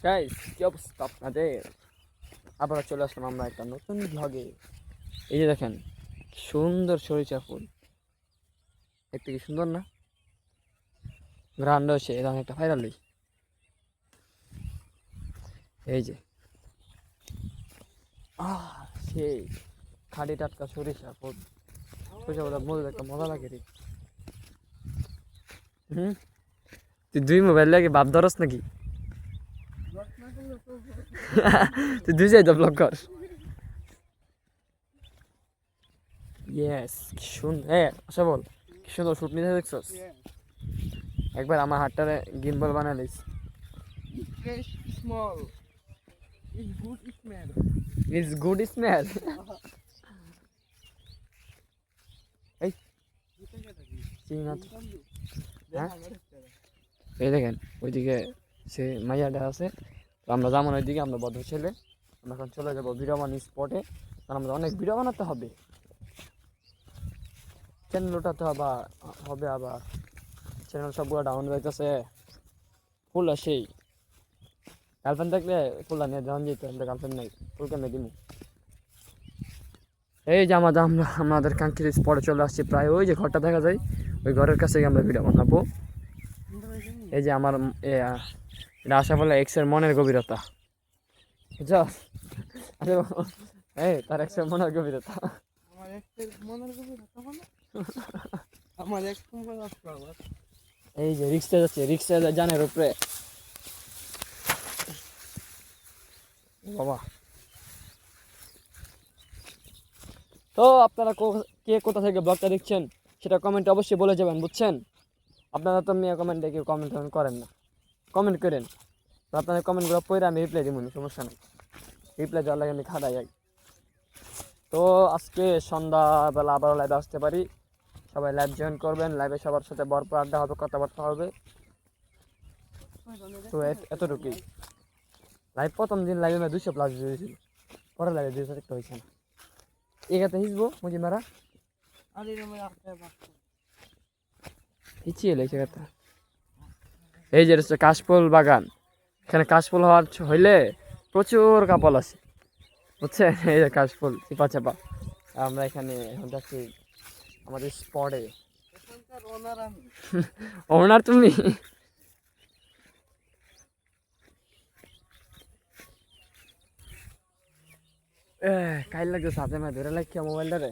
Guys কি অবস্থা আপনাদের? আবার চলে আসলাম আমরা একটা নতুন ভ্লগে। এই যে দেখেন সুন্দর সরিষা ফুল, দেখতে কি সুন্দর না? গ্রান্ড হচ্ছে এরকম একটা ভাইরাল। এই যে সেই খাঁটি টাটকা সরিষা ফুল, সরিষা ফুল মজা একটা মজা লাগে রে। হুম, তুই দুই মোবাইল লাগে বাপ ধরস নাকি? তুই দুই যাই তো ব্লগ কর। ইয়েস, কি সুন্দর। আশা বল, কি সুন্দর শুট নিতে দেখছস? একবার আমার হাতটারে গিম্বল বানালিস। Small. It's good smell. It's good smell. এই চিনি না তো। হ্যাঁ? এই দেখেন ওইদিকে সে মাইয়াটা আছে, তো আমরা যাবো না ওইদিকে। আমরা বদ্ধ ছেলে, আমরা এখন চলে যাবো ভিডিও বানাই স্পটে, কারণ আমাদের অনেক ভিডিও বানাতে হবে। চ্যানেল ওঠাতে হবে আবার চ্যানেল সবগুলো ডাউন যাইতেছে। ফুল আসেই গার্লফ্রেন্ড থাকলে ফুলটা নিয়ে যাওয়া যেত, আমাদের গার্লফ্রেন্ড নাই, ফুল কেন দিব? এই যে আমাদের কাঙ্ক্ষিত স্পটে চলে আসছি, প্রায় ওই যে ঘরটা দেখা যায়, ওই ঘরের কাছে আমরা ভিডিও বানাবো। এই যে আমার এটা আসা বলে এক্সের মনের গভীরতা, বুঝছো? এই তার এক্সের মনের গভীরতা। আমার এক্সের মনের গভীরতা মানে আমার এক্স মোবাইল আসলো আবার। এই যে রিক্সা যাচ্ছে, রিক্সা জানের উপরে। বাবা, তো আপনারা কে কোথা থেকে ব্লগটা দেখছেন সেটা কমেন্টে অবশ্যই বলে যাবেন, বুঝছেন? আপনারা তো মেয়ে কমেন্টে কেউ কমেন্ট করেন না, কমেন্ট করেন। তো আপনাদের কমেন্টগুলো পড়ে আমি রিপ্লাই দিব, সমস্যা নেই। রিপ্লাই দেওয়ার লাগে আমি খাটাই যাই। তো আজকে সন্ধ্যাবেলা আবারও লাইভে আসতে পারি, সবাই লাইভ জয়েন করবেন। লাইভে সবার সাথে ভরপুর আড্ডা হবে, কথাবার্তা হবে। তো এতটুকুই। লাইভ প্রথম দিন লাইভে 200+ ভিউ হয়েছিল, পরে লাইভে 200 একটা হয়েছে না। এগাতে হিসবো মুজি মারা হিচিয়ে লেগেছে কথা। এই যে হচ্ছে কাশফুল বাগান, এখানে কাশফুল হইলে প্রচুর কাপল আছে, বুঝছেন? এই যে কাশফুল চিপা চাপা। আমরা এখানে এখন যাচ্ছি আমাদের স্পটে। ওনার তুমি কাইল লাগছে সাথে মা ধরে লাগছে মোবাইলটা রে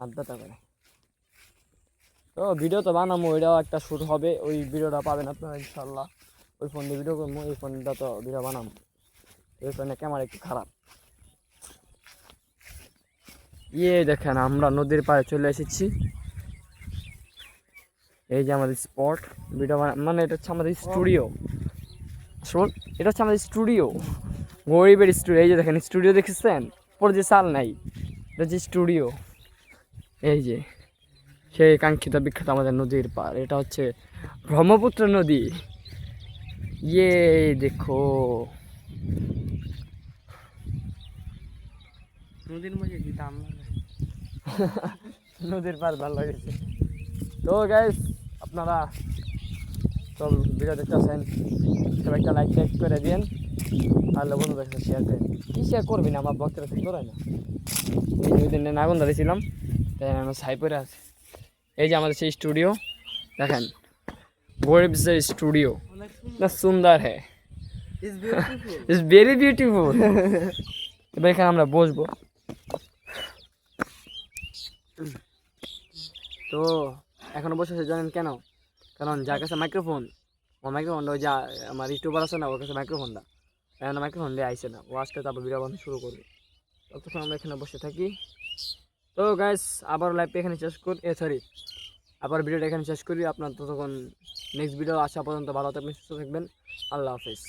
আড্ডাটা করে। তো ভিডিও তো বানাবো, ওইটাও একটা শ্যুট হবে, ওই ভিডিওটা পাবেন আপনারা ইনশাল্লাহ। ওই ফোন দিয়ে ভিডিও করবো, এই ফোনটা তো ভিডিও বানাবো, ওই ফোনের ক্যামেরা একটু খারাপ। দেখেন আমরা নদীর পাড়ে চলে এসেছি। এই যে আমাদের স্পট, ভিডিও মানে এটা হচ্ছে আমাদের স্টুডিও। শোন, এটা হচ্ছে আমাদের স্টুডিও, গরিবের স্টুডিও। এই যে দেখেন স্টুডিও দেখেছেন, পরে যে চাল নাই, এটা হচ্ছে স্টুডিও। এই যে সেই কাঙ্ক্ষিত বিখ্যাত আমাদের নদীর পার, এটা হচ্ছে ব্রহ্মপুত্র নদী। দেখো নদীর মাঝে কি দাম লাগে? নদীর পার ভালো লাগছে। তো গাইস আপনারা সব ভিডিও দেখতেছেন, সবাই একটা লাইক করে দিন, আর বন্ধুদের সাথে শেয়ার করেন। কি শেয়ার করবি না, আমার ভক্তরা ঠিক করে না। ওই দিন আগুন ধরেছিলাম, তাই আমার ছাই পরে আছে। এই যে আমাদের সেই স্টুডিও দেখেন, গরিব যে স্টুডিও না, সুন্দর হ্যাঁ, ইটস ভেরি বিউটিফুল। এবার এখানে আমরা বসবো। তো এখনো বসে জানেন কেন? কারণ যার কাছে মাইক্রোফোন, ও মাইক্রোফোনটা ওই যে আমার ইউটিউবার আছে না, ওর কাছে মাইক্রোফোনটা, এখন মাইক্রোফোন দিয়ে আইসে না, ও আসলে তারপর ভিডিও বানানো শুরু করবে। ততক্ষণ আমরা এখানে বসে থাকি। তো গাইস আবার লাইভটা এখানে শেষ করি, আবার ভিডিওটা এখানে শেষ করি। আপনার ততক্ষণ নেক্সট ভিডিও আসা পর্যন্ত ভালো থাকবেন, সুস্থ থাকবেন। আল্লাহ হাফেজ।